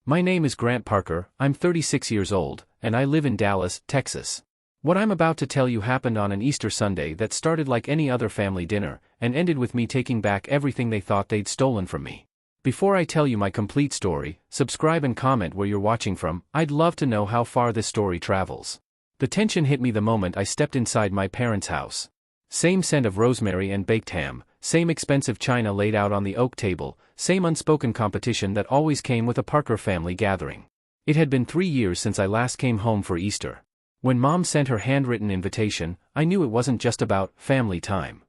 My name is Grant Parker, I'm 36 years old, and I live in Dallas, Texas. What I'm about to tell you happened on an Easter Sunday that started like any other family dinner, and ended with me taking back everything they thought they'd stolen from me. Before I tell you my complete story, subscribe and comment where you're watching from. I'd love to know how far this story travels. The tension hit me the moment I stepped inside my parents' house. Same scent of rosemary and baked ham, same expensive china laid out on the oak table, same unspoken competition that always came with a Parker family gathering. It had been 3 years since I last came home for Easter. When Mom sent her handwritten invitation, I knew it wasn't just about family time.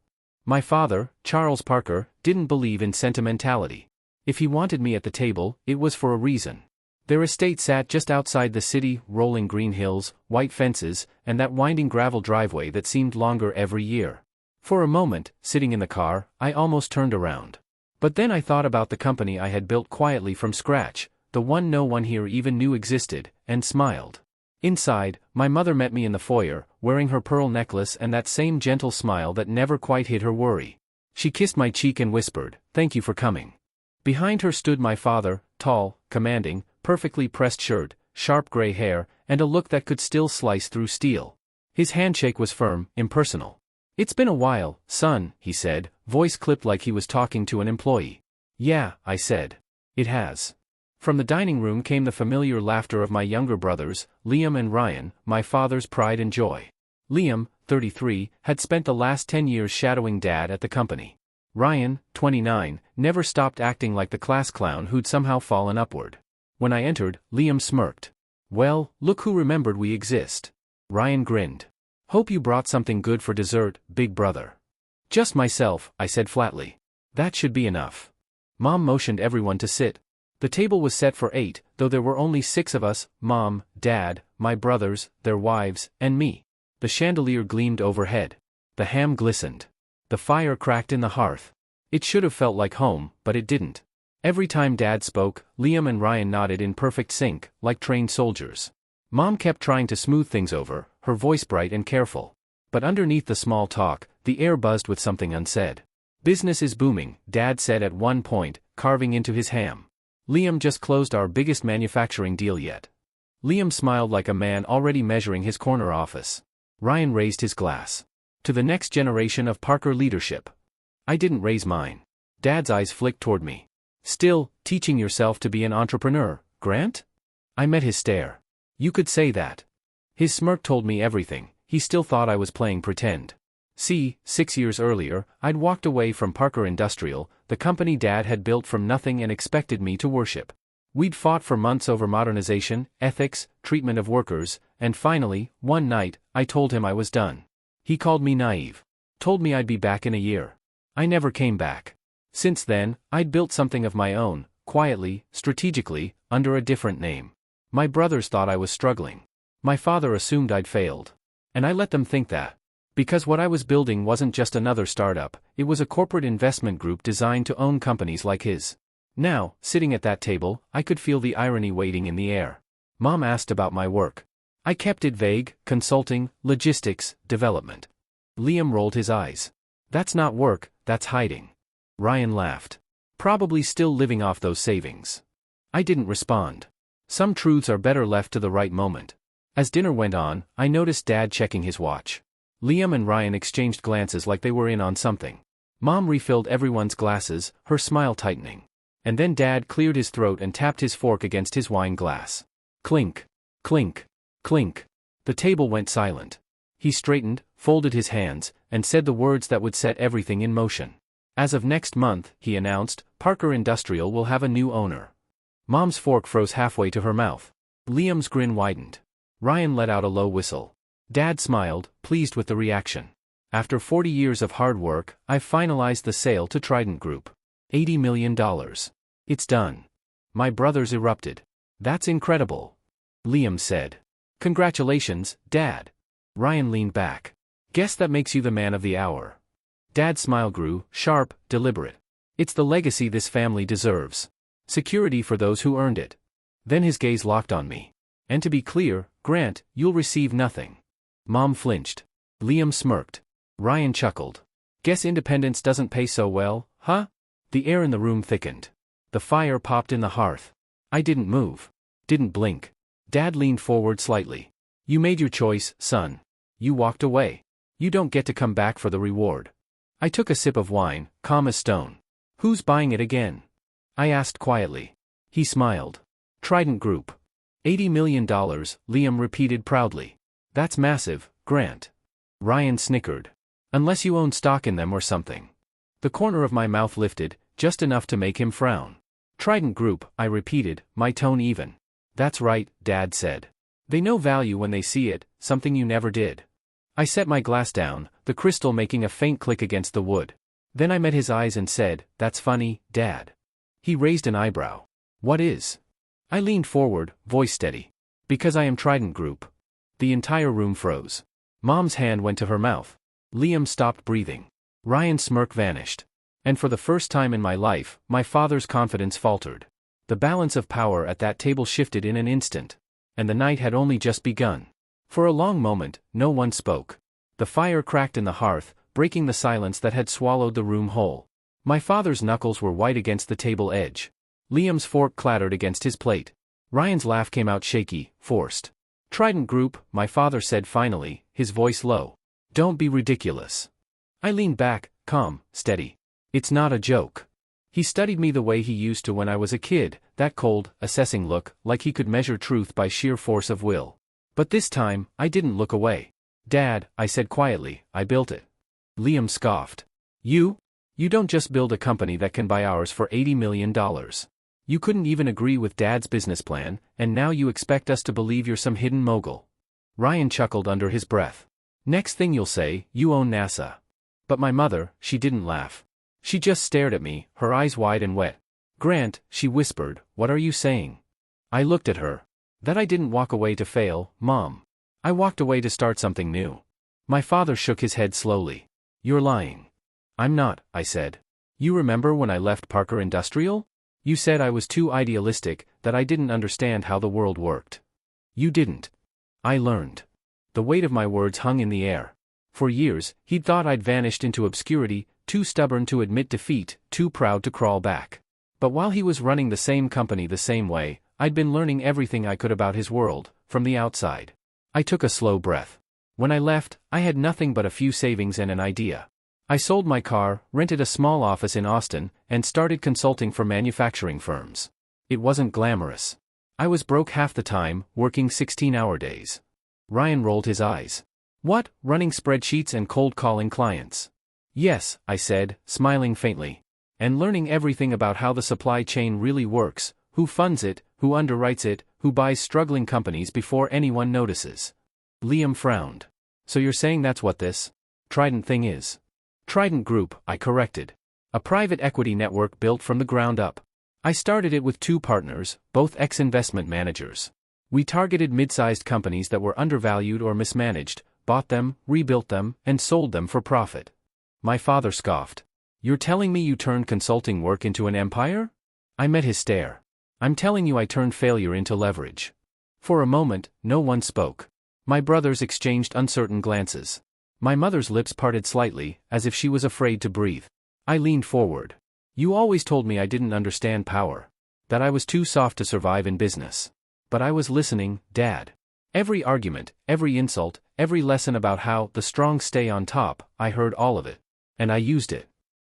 My father, Charles Parker, didn't believe in sentimentality. If he wanted me at the table, it was for a reason. Their estate sat just outside the city, rolling green hills, white fences, and that winding gravel driveway that seemed longer every year. For a moment, sitting in the car, I almost turned around. But then I thought about the company I had built quietly from scratch, the one no one here even knew existed, and smiled. Inside, my mother met me in the foyer, wearing her pearl necklace and that same gentle smile that never quite hid her worry. She kissed my cheek and whispered, "Thank you for coming." Behind her stood my father, tall, commanding, perfectly pressed shirt, sharp gray hair, and a look that could still slice through steel. His handshake was firm, impersonal. "It's been a while, son," he said, voice clipped like he was talking to an employee. "Yeah," I said. "It has." From the dining room came the familiar laughter of my younger brothers, Liam and Ryan, my father's pride and joy. Liam, 33, had spent the last 10 years shadowing Dad at the company. Ryan, 29, never stopped acting like the class clown who'd somehow fallen upward. When I entered, Liam smirked. "Well, look who remembered we exist." Ryan grinned. "Hope you brought something good for dessert, big brother." "Just myself," I said flatly. "That should be enough." Mom motioned everyone to sit. The table was set for 8, though there were only 6 of us: Mom, Dad, my brothers, their wives, and me. The chandelier gleamed overhead. The ham glistened. The fire cracked in the hearth. It should have felt like home, but it didn't. Every time Dad spoke, Liam and Ryan nodded in perfect sync, like trained soldiers. Mom kept trying to smooth things over, her voice bright and careful. But underneath the small talk, the air buzzed with something unsaid. "Business is booming," Dad said at one point, carving into his ham. "Liam just closed our biggest manufacturing deal yet." Liam smiled like a man already measuring his corner office. Ryan raised his glass. "To the next generation of Parker leadership." I didn't raise mine. Dad's eyes flicked toward me. "Still, teaching yourself to be an entrepreneur, Grant?" I met his stare. "You could say that." His smirk told me everything. He still thought I was playing pretend. See, 6 years earlier, I'd walked away from Parker Industrial, the company Dad had built from nothing and expected me to worship. We'd fought for months over modernization, ethics, treatment of workers, and finally, one night, I told him I was done. He called me naive. Told me I'd be back in a year. I never came back. Since then, I'd built something of my own, quietly, strategically, under a different name. My brothers thought I was struggling. My father assumed I'd failed. And I let them think that. Because what I was building wasn't just another startup, it was a corporate investment group designed to own companies like his. Now, sitting at that table, I could feel the irony waiting in the air. Mom asked about my work. I kept it vague: consulting, logistics, development. Liam rolled his eyes. "That's not work, that's hiding." Ryan laughed. "Probably still living off those savings." I didn't respond. Some truths are better left to the right moment. As dinner went on, I noticed Dad checking his watch. Liam and Ryan exchanged glances like they were in on something. Mom refilled everyone's glasses, her smile tightening. And then Dad cleared his throat and tapped his fork against his wine glass. Clink, clink, clink. The table went silent. He straightened, folded his hands, and said the words that would set everything in motion. "As of next month," he announced, "Parker Industrial will have a new owner." Mom's fork froze halfway to her mouth. Liam's grin widened. Ryan let out a low whistle. Dad smiled, pleased with the reaction. "After 40 years of hard work, I've finalized the sale to Trident Group. $80 million. It's done." My brothers erupted. "That's incredible," Liam said. "Congratulations, Dad." Ryan leaned back. "Guess that makes you the man of the hour." Dad's smile grew, sharp, deliberate. "It's the legacy this family deserves. Security for those who earned it." Then his gaze locked on me. "And to be clear, Grant, you'll receive nothing." Mom flinched. Liam smirked. Ryan chuckled. "Guess independence doesn't pay so well, huh?" The air in the room thickened. The fire popped in the hearth. I didn't move. Didn't blink. Dad leaned forward slightly. You made your choice, son. You walked away. You don't get to come back for the reward. I took a sip of wine, calm as stone. Who's buying it again? I asked quietly. He smiled. Trident Group. $80 million, Liam repeated proudly. That's massive, Grant. Ryan snickered. Unless you own stock in them or something. The corner of my mouth lifted, just enough to make him frown. Trident Group, I repeated, my tone even. That's right, Dad said. They know value when they see it, something you never did. I set my glass down, the crystal making a faint click against the wood. Then I met his eyes and said, That's funny, Dad. He raised an eyebrow. What is? I leaned forward, voice steady. Because I am Trident Group. The entire room froze. Mom's hand went to her mouth. Liam stopped breathing. Ryan's smirk vanished. And for the first time in my life, my father's confidence faltered. The balance of power at that table shifted in an instant. And the night had only just begun. For a long moment, no one spoke. The fire cracked in the hearth, breaking the silence that had swallowed the room whole. My father's knuckles were white against the table edge. Liam's fork clattered against his plate. Ryan's laugh came out shaky, forced. Trident Group, my father said finally, his voice low. Don't be ridiculous. I leaned back, calm, steady. It's not a joke. He studied me the way he used to when I was a kid, that cold, assessing look, like he could measure truth by sheer force of will. But this time, I didn't look away. Dad, I said quietly, I built it. Liam scoffed. You? You don't just build a company that can buy ours for $80 million. You couldn't even agree with Dad's business plan, and now you expect us to believe you're some hidden mogul. Ryan chuckled under his breath. Next thing you'll say, you own NASA. But my mother, she didn't laugh. She just stared at me, her eyes wide and wet. Grant, she whispered, what are you saying? I looked at her. That I didn't walk away to fail, Mom. I walked away to start something new. My father shook his head slowly. You're lying. I'm not, I said. You remember when I left Parker Industrial? You said I was too idealistic, that I didn't understand how the world worked. You didn't. I learned. The weight of my words hung in the air. For years, he'd thought I'd vanished into obscurity, too stubborn to admit defeat, too proud to crawl back. But while he was running the same company the same way, I'd been learning everything I could about his world, from the outside. I took a slow breath. When I left, I had nothing but a few savings and an idea. I sold my car, rented a small office in Austin, and started consulting for manufacturing firms. It wasn't glamorous. I was broke half the time, working 16-hour days. Ryan rolled his eyes. What, running spreadsheets and cold calling clients? Yes, I said, smiling faintly. And learning everything about how the supply chain really works, who funds it, who underwrites it, who buys struggling companies before anyone notices. Liam frowned. So you're saying that's what this Trident thing is? Trident Group, I corrected. A private equity network built from the ground up. I started it with 2 partners, both ex-investment managers. We targeted mid-sized companies that were undervalued or mismanaged, bought them, rebuilt them, and sold them for profit. My father scoffed. You're telling me you turned consulting work into an empire? I met his stare. I'm telling you I turned failure into leverage. For a moment, no one spoke. My brothers exchanged uncertain glances. My mother's lips parted slightly, as if she was afraid to breathe. I leaned forward. You always told me I didn't understand power. That I was too soft to survive in business. But I was listening, Dad. Every argument, every insult, every lesson about how the strong stay on top, I heard all of it. And I used it.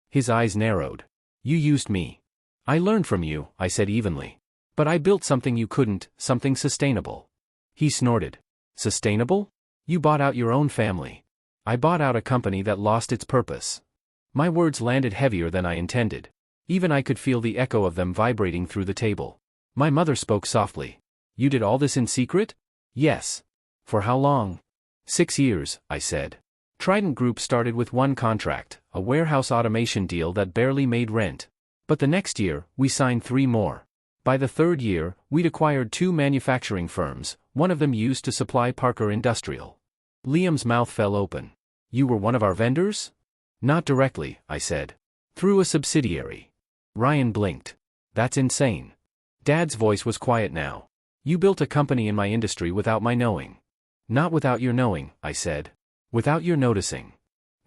His eyes narrowed. You used me. I learned from you, I said evenly. But I built something you couldn't, something sustainable. He snorted. Sustainable? You bought out your own family. I bought out a company that lost its purpose. My words landed heavier than I intended. Even I could feel the echo of them vibrating through the table. My mother spoke softly. You did all this in secret? Yes. For how long? 6 years, I said. Trident Group started with one contract, a warehouse automation deal that barely made rent. But the next year, we signed 3 more. By the 3rd year, we'd acquired 2 manufacturing firms, one of them used to supply Parker Industrial. Liam's mouth fell open. You were one of our vendors? Not directly, I said. Through a subsidiary. Ryan blinked. That's insane. Dad's voice was quiet now. You built a company in my industry without my knowing. Not without your knowing, I said. Without your noticing.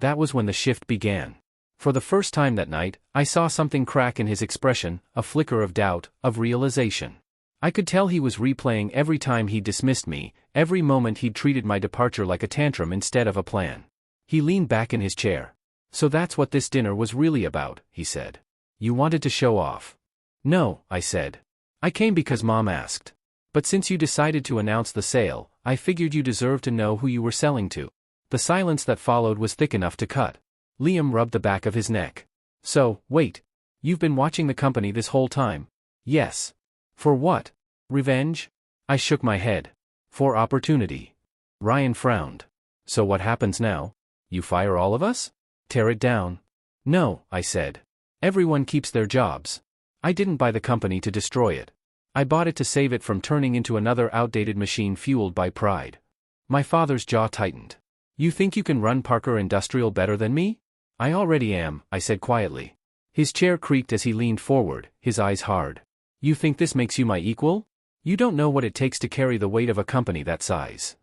That was when the shift began. For the first time that night, I saw something crack in his expression, a flicker of doubt, of realization. I could tell he was replaying every time he dismissed me, every moment he'd treated my departure like a tantrum instead of a plan. He leaned back in his chair. "So that's what this dinner was really about," he said. "You wanted to show off." "No," I said. "I came because Mom asked. But since you decided to announce the sale, I figured you deserved to know who you were selling to." The silence that followed was thick enough to cut. Liam rubbed the back of his neck. "So, wait. You've been watching the company this whole time?" "Yes." "For what? Revenge?" I shook my head. "For opportunity." Ryan frowned. "So what happens now? You fire all of us? Tear it down?" "No," I said. "Everyone keeps their jobs. I didn't buy the company to destroy it. I bought it to save it from turning into another outdated machine fueled by pride." My father's jaw tightened. "You think you can run Parker Industrial better than me?" "I already am," I said quietly. His chair creaked as he leaned forward, his eyes hard. "You think this makes you my equal? You don't know what it takes to carry the weight of a company that size."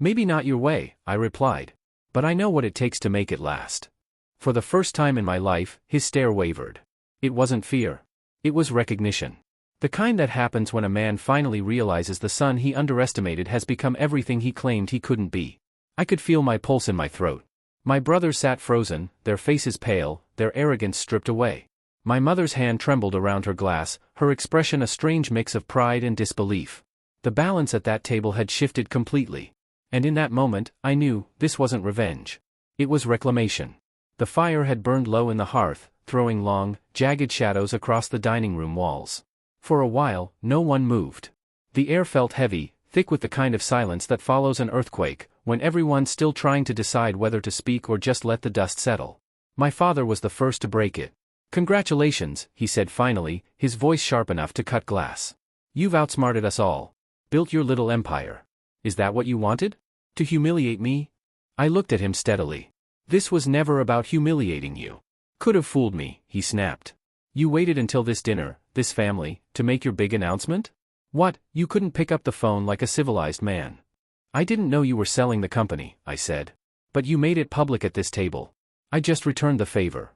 "Maybe not your way," I replied. "But I know what it takes to make it last." For the first time in my life, his stare wavered. It wasn't fear. It was recognition. The kind that happens when a man finally realizes the son he underestimated has become everything he claimed he couldn't be. I could feel my pulse in my throat. My brothers sat frozen, their faces pale, their arrogance stripped away. My mother's hand trembled around her glass, her expression a strange mix of pride and disbelief. The balance at that table had shifted completely. And in that moment, I knew, this wasn't revenge. It was reclamation. The fire had burned low in the hearth, throwing long, jagged shadows across the dining room walls. For a while, no one moved. The air felt heavy, thick with the kind of silence that follows an earthquake, when everyone's still trying to decide whether to speak or just let the dust settle. My father was the first to break it. "Congratulations," he said finally, his voice sharp enough to cut glass. "You've outsmarted us all. Built your little empire. Is that what you wanted? To humiliate me?" I looked at him steadily. "This was never about humiliating you." "Could have fooled me," he snapped. "You waited until this dinner, this family, to make your big announcement? What, you couldn't pick up the phone like a civilized man?" "I didn't know you were selling the company," I said. "But you made it public at this table." "I just returned the favor."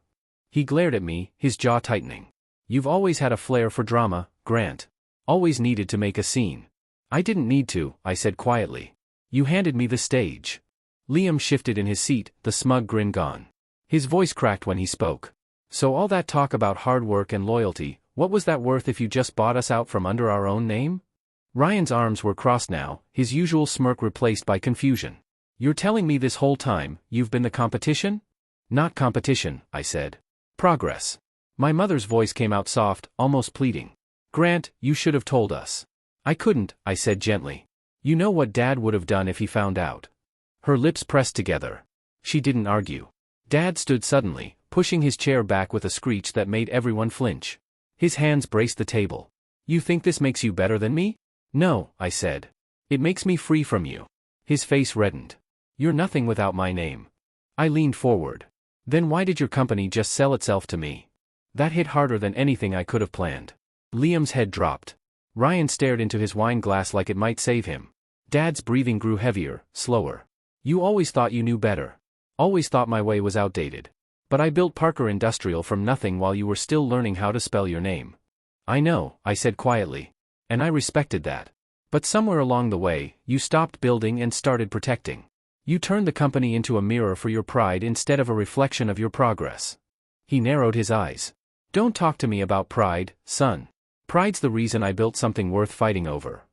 He glared at me, his jaw tightening. "You've always had a flair for drama, Grant. Always needed to make a scene." "I didn't need to," I said quietly. "You handed me the stage." Liam shifted in his seat, the smug grin gone. His voice cracked when he spoke. "So all that talk about hard work and loyalty, what was that worth if you just bought us out from under our own name?" Ryan's arms were crossed now, his usual smirk replaced by confusion. "You're telling me this whole time, you've been the competition?" "Not competition," I said. "Progress." My mother's voice came out soft, almost pleading. "Grant, you should have told us." "I couldn't," I said gently. "You know what Dad would have done if he found out." Her lips pressed together. She didn't argue. Dad stood suddenly, pushing his chair back with a screech that made everyone flinch. His hands braced the table. "You think this makes you better than me?" "No," I said. "It makes me free from you." His face reddened. "You're nothing without my name." I leaned forward. "Then why did your company just sell itself to me?" That hit harder than anything I could have planned. Liam's head dropped. Ryan stared into his wine glass like it might save him. Dad's breathing grew heavier, slower. "You always thought you knew better. Always thought my way was outdated. But I built Parker Industrial from nothing while you were still learning how to spell your name." "I know," I said quietly. "And I respected that. But somewhere along the way, you stopped building and started protecting. You turned the company into a mirror for your pride instead of a reflection of your progress." He narrowed his eyes. "Don't talk to me about pride, son. Pride's the reason I built something worth fighting over."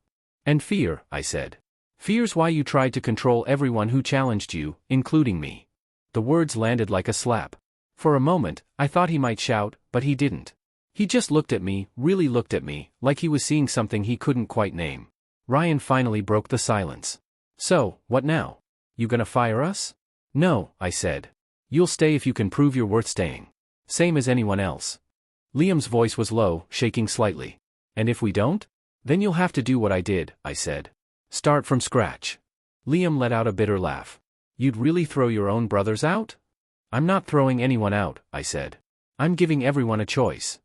"And fear," I said. "Fear's why you tried to control everyone who challenged you, including me." The words landed like a slap. For a moment, I thought he might shout, but he didn't. He just looked at me, really looked at me, like he was seeing something he couldn't quite name. Ryan finally broke the silence. "So, what now? You gonna fire us?" "No," I said. "You'll stay if you can prove you're worth staying. Same as anyone else." Liam's voice was low, shaking slightly. "And if we don't? Then you'll have to do what I did," I said. "Start from scratch." Liam let out a bitter laugh. "You'd really throw your own brothers out?" "I'm not throwing anyone out," I said. "I'm giving everyone a choice."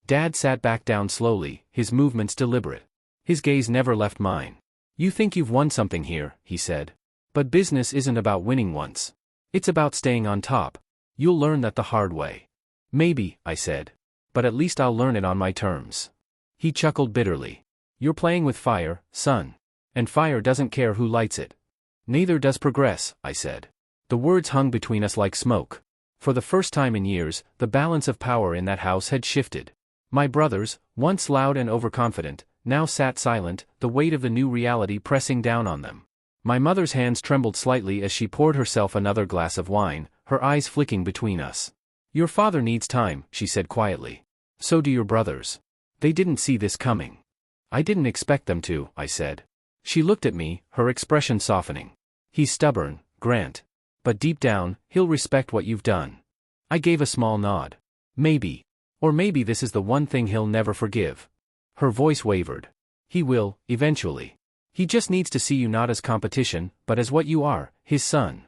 Dad sat back down slowly, his movements deliberate. His gaze never left mine. "You think you've won something here," he said. "But business isn't about winning once. It's about staying on top. You'll learn that the hard way." "Maybe," I said. "But at least I'll learn it on my terms." He chuckled bitterly. You're playing with fire, son. And fire doesn't care who lights it. Neither does progress, I said. The words hung between us like smoke. For the first time in years, the balance of power in that house had shifted. My brothers, once loud and overconfident, now sat silent, the weight of the new reality pressing down on them. My mother's hands trembled slightly as she poured herself another glass of wine, her eyes flicking between us. Your father needs time, she said quietly. So do your brothers. They didn't see this coming. I didn't expect them to, I said. She looked at me, her expression softening. He's stubborn, Grant. But deep down, he'll respect what you've done. I gave a small nod. Maybe. Or maybe this is the one thing he'll never forgive. Her voice wavered. He will, eventually. He just needs to see you not as competition, but as what you are, his son.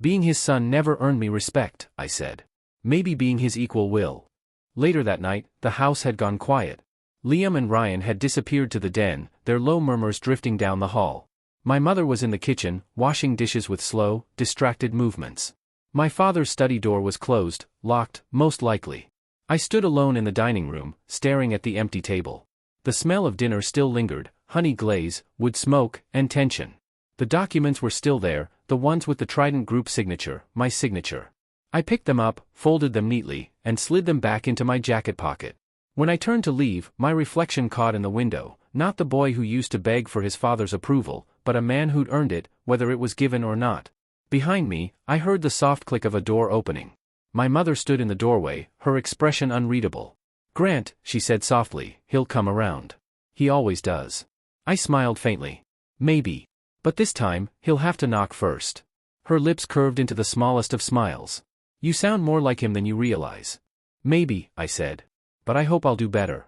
Being his son never earned me respect, I said. Maybe being his equal will. Later that night, the house had gone quiet. Liam and Ryan had disappeared to the den, their low murmurs drifting down the hall. My mother was in the kitchen, washing dishes with slow, distracted movements. My father's study door was closed, locked, most likely. I stood alone in the dining room, staring at the empty table. The smell of dinner still lingered, honey glaze, wood smoke, and tension. The documents were still there, the ones with the Trident Group signature, my signature. I picked them up, folded them neatly, and slid them back into my jacket pocket. When I turned to leave, my reflection caught in the window, not the boy who used to beg for his father's approval, but a man who'd earned it, whether it was given or not. Behind me, I heard the soft click of a door opening. My mother stood in the doorway, her expression unreadable. Grant, she said softly, he'll come around. He always does. I smiled faintly. Maybe. But this time, he'll have to knock first. Her lips curved into the smallest of smiles. You sound more like him than you realize. Maybe, I said. But I hope I'll do better.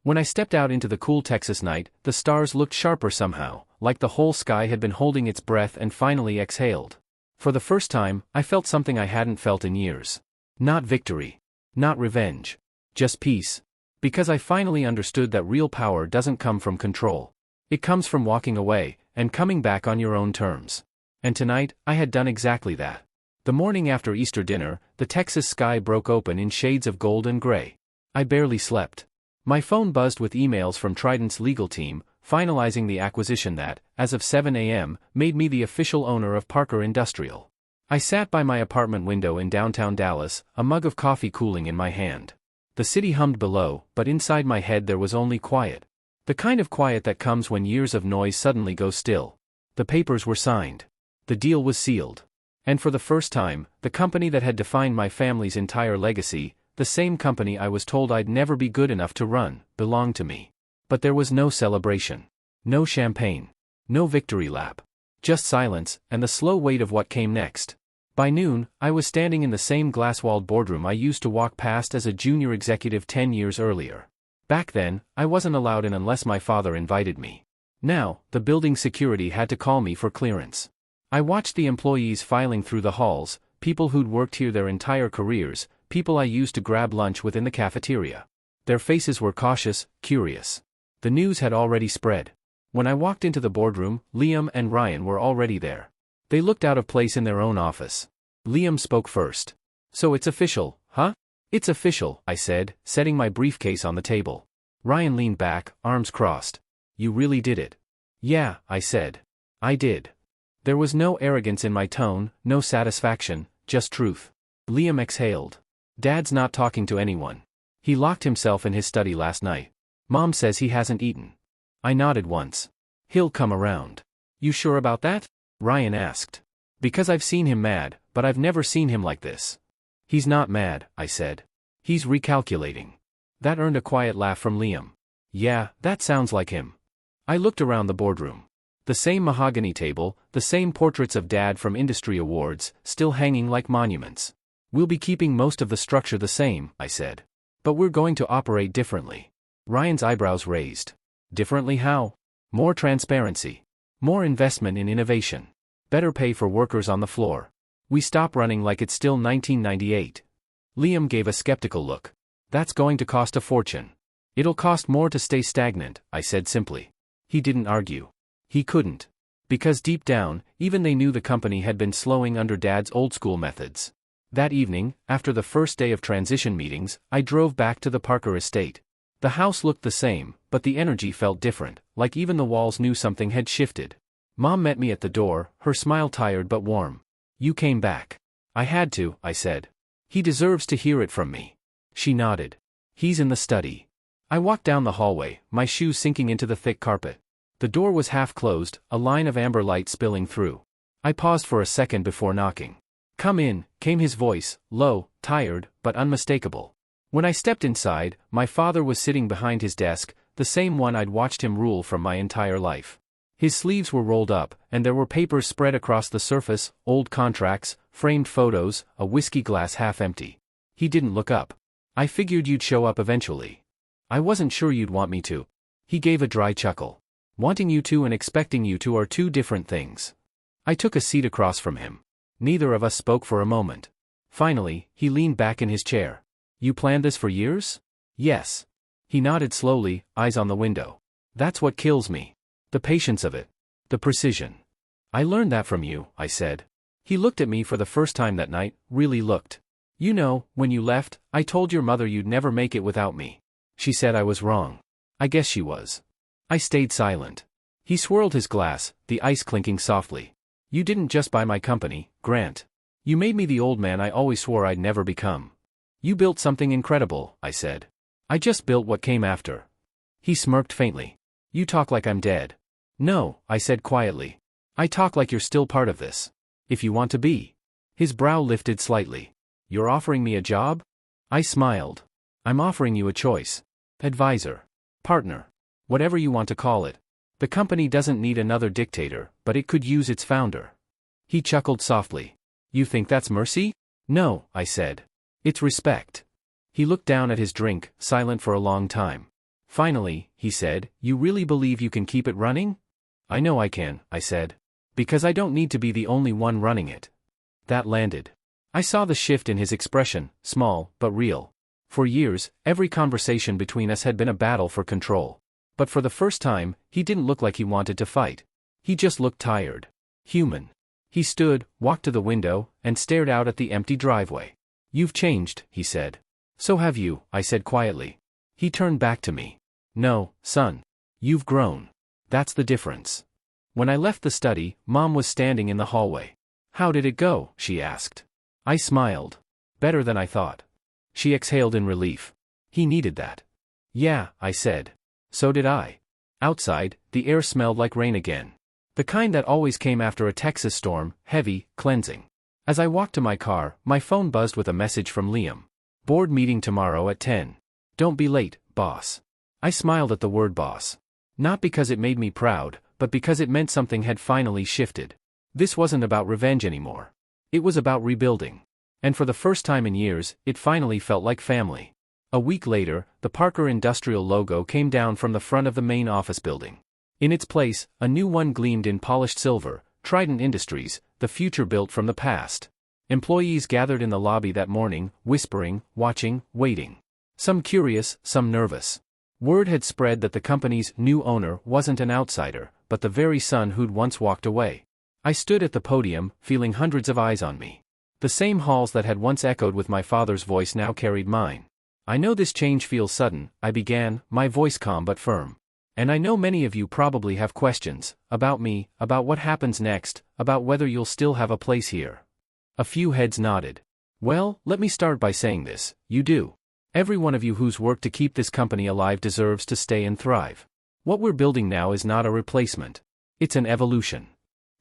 When I stepped out into the cool Texas night, the stars looked sharper somehow, like the whole sky had been holding its breath and finally exhaled. For the first time, I felt something I hadn't felt in years. Not victory. Not revenge. Just peace. Because I finally understood that real power doesn't come from control. It comes from walking away, and coming back on your own terms. And tonight, I had done exactly that. The morning after Easter dinner, the Texas sky broke open in shades of gold and gray. I barely slept. My phone buzzed with emails from Trident's legal team, finalizing the acquisition that, as of 7 a.m., made me the official owner of Parker Industrial. I sat by my apartment window in downtown Dallas, a mug of coffee cooling in my hand. The city hummed below, but inside my head there was only quiet. The kind of quiet that comes when years of noise suddenly go still. The papers were signed. The deal was sealed. And for the first time, the company that had defined my family's entire legacy, the same company I was told I'd never be good enough to run, belonged to me. But there was no celebration. No champagne. No victory lap. Just silence, and the slow weight of what came next. By noon, I was standing in the same glass-walled boardroom I used to walk past as a junior executive 10 years earlier. Back then, I wasn't allowed in unless my father invited me. Now, the building security had to call me for clearance. I watched the employees filing through the halls, people who'd worked here their entire careers, people I used to grab lunch with in the cafeteria. Their faces were cautious, curious. The news had already spread. When I walked into the boardroom, Liam and Ryan were already there. They looked out of place in their own office. Liam spoke first. So it's official, huh? It's official, I said, setting my briefcase on the table. Ryan leaned back, arms crossed. You really did it. Yeah, I said. I did. There was no arrogance in my tone, no satisfaction, just truth. Liam exhaled. Dad's not talking to anyone. He locked himself in his study last night. Mom says he hasn't eaten. I nodded once. He'll come around. You sure about that? Ryan asked. Because I've seen him mad, but I've never seen him like this. He's not mad, I said. He's recalculating. That earned a quiet laugh from Liam. Yeah, that sounds like him. I looked around the boardroom. The same mahogany table, the same portraits of Dad from industry awards, still hanging like monuments. We'll be keeping most of the structure the same, I said. But we're going to operate differently. Ryan's eyebrows raised. Differently how? More transparency. More investment in innovation. Better pay for workers on the floor. We stop running like it's still 1998. Liam gave a skeptical look. That's going to cost a fortune. It'll cost more to stay stagnant, I said simply. He didn't argue. He couldn't. Because deep down, even they knew the company had been slowing under Dad's old-school methods. That evening, after the first day of transition meetings, I drove back to the Parker estate. The house looked the same, but the energy felt different, like even the walls knew something had shifted. Mom met me at the door, her smile tired but warm. "You came back." "I had to," I said. "He deserves to hear it from me." She nodded. "He's in the study." I walked down the hallway, my shoes sinking into the thick carpet. The door was half closed, a line of amber light spilling through. I paused for a second before knocking. "Come in," came his voice, low, tired, but unmistakable. When I stepped inside, my father was sitting behind his desk, the same one I'd watched him rule from my entire life. His sleeves were rolled up, and there were papers spread across the surface, old contracts, framed photos, a whiskey glass half empty. He didn't look up. "I figured you'd show up eventually. I wasn't sure you'd want me to." He gave a dry chuckle. "Wanting you to and expecting you to are two different things." I took a seat across from him. Neither of us spoke for a moment. Finally, he leaned back in his chair. "You planned this for years?" "Yes." He nodded slowly, eyes on the window. "That's what kills me. The patience of it. The precision." "I learned that from you," I said. He looked at me for the first time that night, really looked. "You know, when you left, I told your mother you'd never make it without me. She said I was wrong. I guess she was." I stayed silent. He swirled his glass, the ice clinking softly. "You didn't just buy my company, Grant. You made me the old man I always swore I'd never become." "You built something incredible," I said. "I just built what came after." He smirked faintly. "You talk like I'm dead." "No," I said quietly. "I talk like you're still part of this. If you want to be." His brow lifted slightly. "You're offering me a job?" I smiled. "I'm offering you a choice. Advisor. Partner. Whatever you want to call it. The company doesn't need another dictator, but it could use its founder." He chuckled softly. "You think that's mercy?" "No," I said. "It's respect." He looked down at his drink, silent for a long time. Finally, he said, "You really believe you can keep it running?" "I know I can," I said. "Because I don't need to be the only one running it." That landed. I saw the shift in his expression, small, but real. For years, every conversation between us had been a battle for control. But for the first time, he didn't look like he wanted to fight. He just looked tired. Human. He stood, walked to the window, and stared out at the empty driveway. "You've changed," he said. "So have you," I said quietly. He turned back to me. "No, son. You've grown. That's the difference." When I left the study, Mom was standing in the hallway. "How did it go?" she asked. I smiled. "Better than I thought." She exhaled in relief. "He needed that." "Yeah," I said. "So did I." Outside, the air smelled like rain again. The kind that always came after a Texas storm, heavy, cleansing. As I walked to my car, my phone buzzed with a message from Liam. "Board meeting tomorrow at 10. Don't be late, boss." I smiled at the word boss. Not because it made me proud, but because it meant something had finally shifted. This wasn't about revenge anymore. It was about rebuilding. And for the first time in years, it finally felt like family. A week later, the Parker Industrial logo came down from the front of the main office building. In its place, a new one gleamed in polished silver, Trident Industries, the future built from the past. Employees gathered in the lobby that morning, whispering, watching, waiting. Some curious, some nervous. Word had spread that the company's new owner wasn't an outsider, but the very son who'd once walked away. I stood at the podium, feeling hundreds of eyes on me. The same halls that had once echoed with my father's voice now carried mine. "I know this change feels sudden," I began, my voice calm but firm. "And I know many of you probably have questions, about me, about what happens next, about whether you'll still have a place here." A few heads nodded. "Well, let me start by saying this, you do. Every one of you who's worked to keep this company alive deserves to stay and thrive. What we're building now is not a replacement. It's an evolution."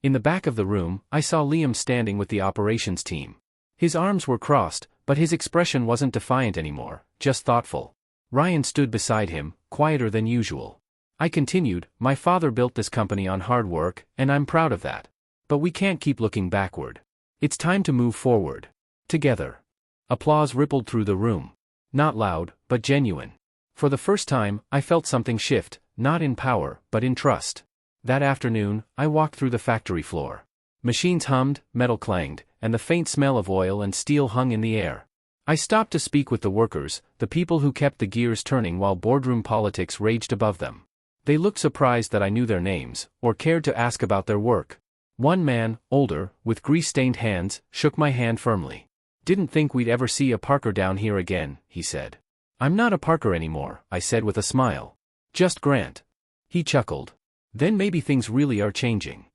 In the back of the room, I saw Liam standing with the operations team. His arms were crossed, but his expression wasn't defiant anymore, just thoughtful. Ryan stood beside him, quieter than usual. I continued, "My father built this company on hard work, and I'm proud of that. But we can't keep looking backward. It's time to move forward. Together." Applause rippled through the room. Not loud, but genuine. For the first time, I felt something shift, not in power, but in trust. That afternoon, I walked through the factory floor. Machines hummed, metal clanged, and the faint smell of oil and steel hung in the air. I stopped to speak with the workers, the people who kept the gears turning while boardroom politics raged above them. They looked surprised that I knew their names, or cared to ask about their work. One man, older, with grease-stained hands, shook my hand firmly. "Didn't think we'd ever see a Parker down here again," he said. I'm not a Parker anymore, I said with a smile. Just Grant. He chuckled. Then maybe things really are changing.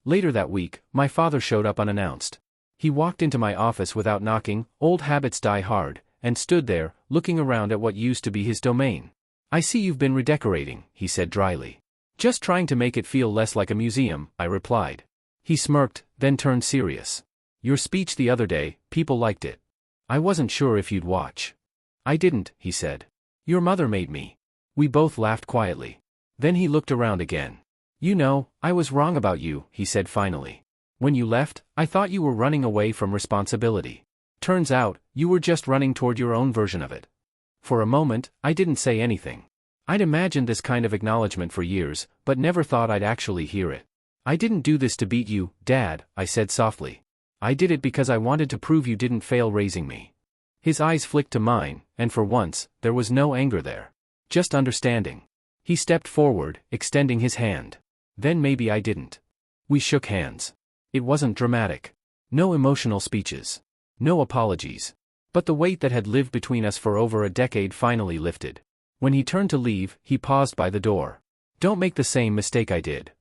Later that week, my father showed up unannounced. He walked into my office without knocking, old habits die hard, and stood there, looking around at what used to be his domain. I see you've been redecorating, he said dryly. Just trying to make it feel less like a museum, I replied. He smirked, then turned serious. Your speech the other day, people liked it. I wasn't sure if you'd watch. I didn't, he said. Your mother made me. We both laughed quietly. Then he looked around again. You know, I was wrong about you, he said finally. When you left, I thought you were running away from responsibility. Turns out, you were just running toward your own version of it. For a moment, I didn't say anything. I'd imagined this kind of acknowledgement for years, but never thought I'd actually hear it. I didn't do this to beat you, Dad, I said softly. I did it because I wanted to prove you didn't fail raising me. His eyes flicked to mine, and for once, there was no anger there. Just understanding. He stepped forward, extending his hand. Then maybe I didn't. We shook hands. It wasn't dramatic. No emotional speeches. No apologies. But the weight that had lived between us for over a decade finally lifted. When he turned to leave, he paused by the door. Don't make the same mistake I did.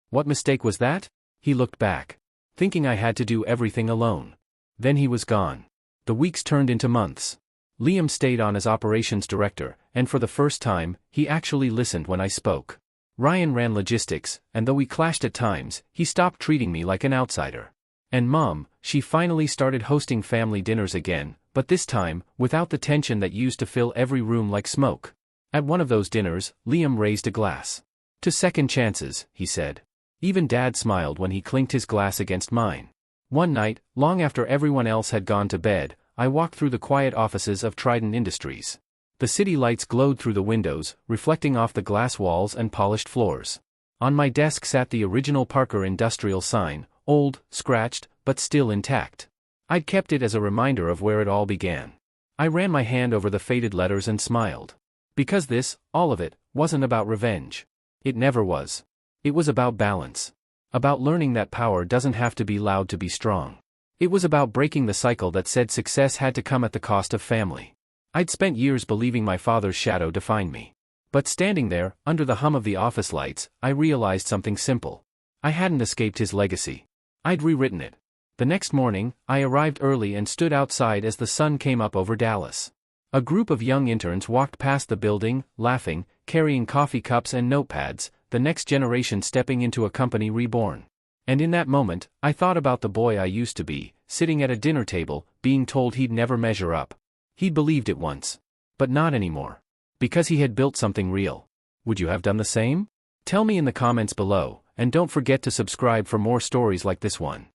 What mistake was that? He looked back. Thinking I had to do everything alone. Then he was gone. The weeks turned into months. Liam stayed on as operations director, and for the first time, he actually listened when I spoke. Ryan ran logistics, and though we clashed at times, he stopped treating me like an outsider. And Mom, she finally started hosting family dinners again, but this time, without the tension that used to fill every room like smoke. At one of those dinners, Liam raised a glass. To second chances, he said. Even Dad smiled when he clinked his glass against mine. One night, long after everyone else had gone to bed, I walked through the quiet offices of Trident Industries. The city lights glowed through the windows, reflecting off the glass walls and polished floors. On my desk sat the original Parker Industrial sign, old, scratched, but still intact. I'd kept it as a reminder of where it all began. I ran my hand over the faded letters and smiled. Because this, all of it, wasn't about revenge. It never was. It was about balance. About learning that power doesn't have to be loud to be strong. It was about breaking the cycle that said success had to come at the cost of family. I'd spent years believing my father's shadow defined me. But standing there, under the hum of the office lights, I realized something simple. I hadn't escaped his legacy. I'd rewritten it. The next morning, I arrived early and stood outside as the sun came up over Dallas. A group of young interns walked past the building, laughing, carrying coffee cups and notepads, the next generation stepping into a company reborn. And in that moment, I thought about the boy I used to be, sitting at a dinner table, being told he'd never measure up. He'd believed it once. But not anymore. Because he had built something real. Would you have done the same? Tell me in the comments below, and don't forget to subscribe for more stories like this one.